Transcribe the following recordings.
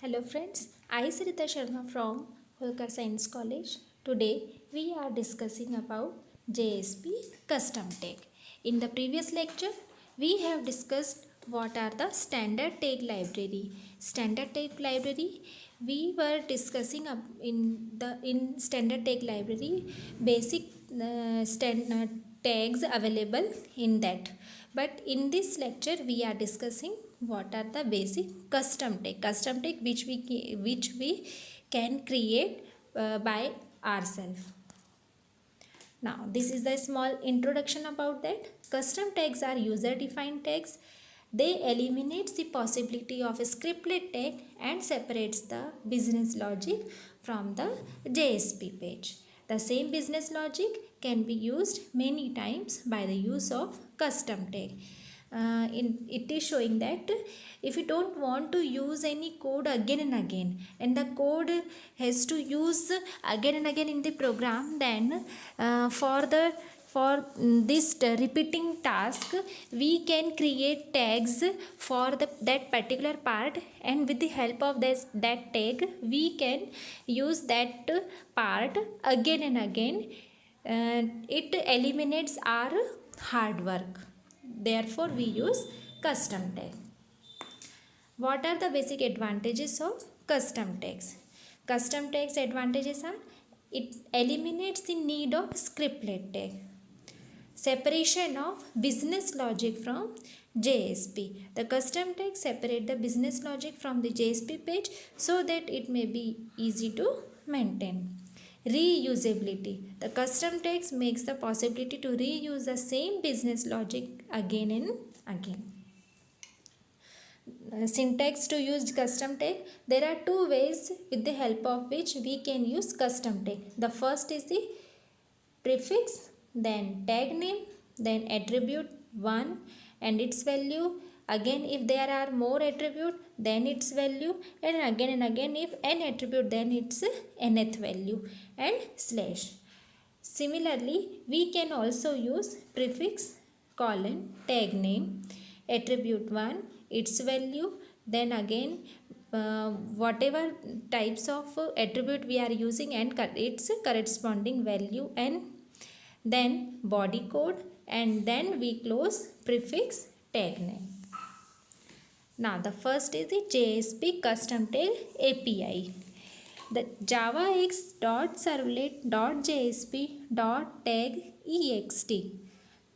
Hello friends, I Sarita Sharma from Holkar Science College. Today we are discussing about JSP custom tag. In the previous lecture we have discussed what are the standard tag library. Standard tag library we were discussing in standard tag library basic tags available in that, but in this lecture we are discussing what are the basic custom tag which we can create by ourselves. Now this is the small introduction about that. Custom tags are user defined tags. They eliminates the possibility of a scripted tag and separates the business logic from the JSP page. The same business logic can be used many times by the use of custom tag. It is showing that if you don't want to use any code again and again, and the code has to use again and again in the program, then for this repeating task we can create tags for that particular part, and with the help of that tag we can use that part again and again. It eliminates our hard work. Therefore we use custom tag. What are the basic advantages of custom tags? Custom tags advantages are: it eliminates the need of scriptlet tag, separation of business logic from JSP. The custom tags separate the business logic from the JSP page so that it may be easy to maintain. Reusability. The custom tags makes the possibility to reuse the same business logic again and again. Syntax to use custom tag. There are two ways with the help of which we can use custom tag. The first is the prefix, then tag name, then attribute 1 and its value. Again if there are more attribute, then its value, and again if n attribute, then its nth value, and slash. Similarly we can also use prefix, colon, tag name, attribute 1, its value, then again whatever types of attribute we are using and its corresponding value, and then body code, and then we close prefix, tag name. Now the first is the JSP custom tag API. The javax.servlet.jsp.tag.ext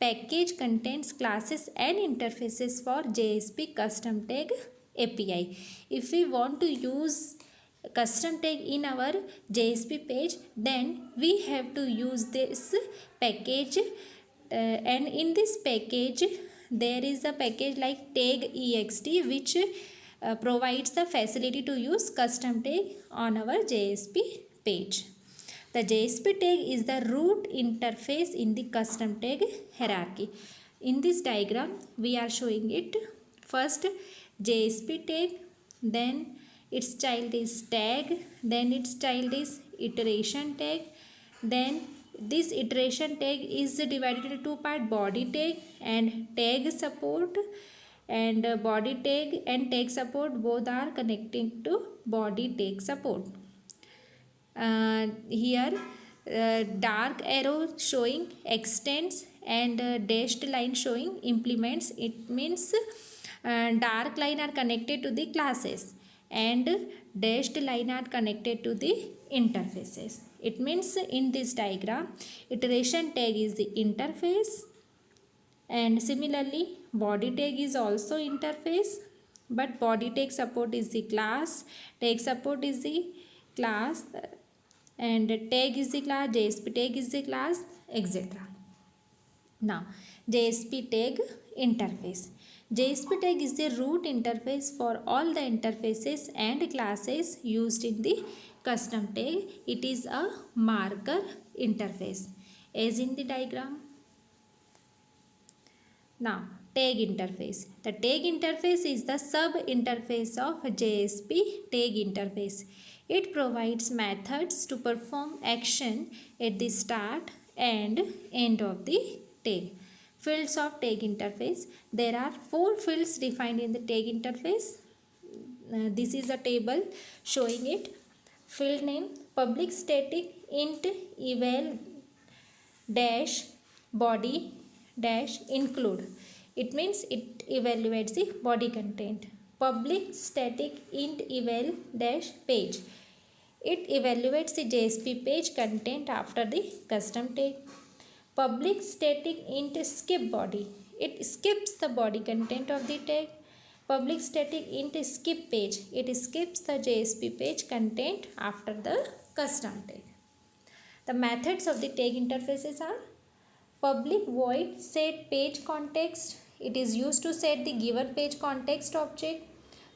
package contains classes and interfaces for JSP custom tag API. If we want to use custom tag in our JSP page, then we have to use this package, and in this package there is a package like tag.ext which provides the facility to use custom tag on our JSP page. The JSP tag is the root interface in the custom tag hierarchy. In this diagram we are showing it. First JSP tag, then its child is tag, then its child is iteration tag, then this iteration tag is divided into two parts: body tag and tag support. And body tag and tag support both are connecting to body tag support. Here dark arrow showing extends and dashed line showing implements. It means dark line are connected to the classes and dashed line are connected to the interfaces. It means in this diagram iteration tag is the interface, and similarly body tag is also interface, but body tag support is the class, tag support is the class, and tag is the class, JSP tag is the class, etc. Now JSP tag interface. JSP tag is the root interface for all the interfaces and classes used in the custom tag. It is a marker interface as in the diagram. Now tag interface. The tag interface is the sub interface of JSP tag interface. It provides methods to perform action at the start and end of the tag. Fields of tag interface. There are 4 fields defined in the tag interface. this is a table showing it. Field name public static int eval dash body dash include. It means it evaluates the body content. Public static int eval dash page, it evaluates the JSP page content after the custom tag. Public static int skip body, it skips the body content of the tag. Public static int skip page, it skips the JSP page content after the custom tag. The methods of the tag interfaces are public void set page context, it is used to set the given page context object.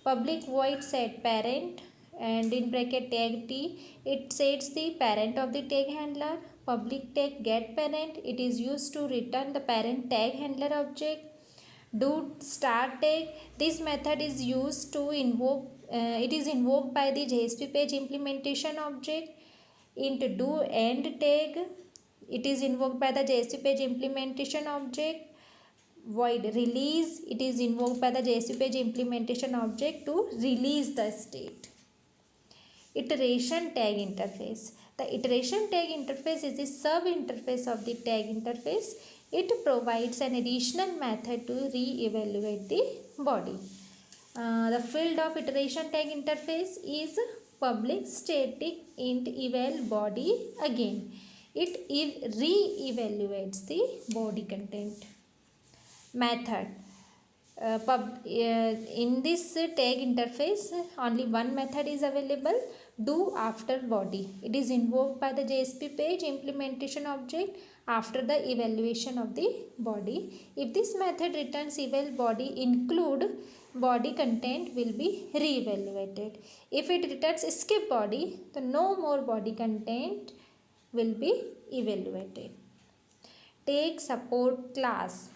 Public void set parent, and in bracket tag t, it sets the parent of the tag handler. Public tag get parent, it is used to return the parent tag handler object. Do start tag, this method is used to invoke it is invoked by the JSP page implementation object. Int do end tag, it is invoked by the JSP page implementation object. Void release, it is invoked by the JSP page implementation object to release the state. Iteration tag interface, the iteration tag interface is the sub interface of the tag interface. It provides an additional method to re-evaluate the body. The field of iteration tag interface is public static int eval body. Again, it re-evaluates the body content. Method, in this tag interface only one method is available, do after body. It is invoked by the JSP page implementation object after the evaluation of the body. If this method returns eval body include, body content will be re-evaluated. If it returns skip body, then no more body content will be evaluated. Tag support class.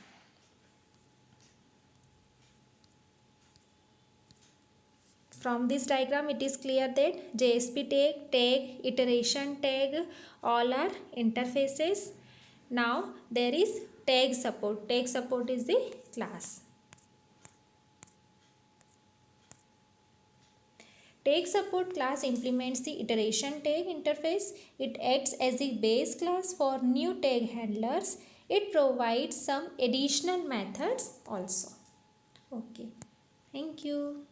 From this diagram it is clear that JSP tag, iteration tag, all are interfaces. Now there is tag support. Tag support is the class. Tag support class implements the iteration tag interface. It acts as the base class for new tag handlers. It provides some additional methods also. Okay. Thank you.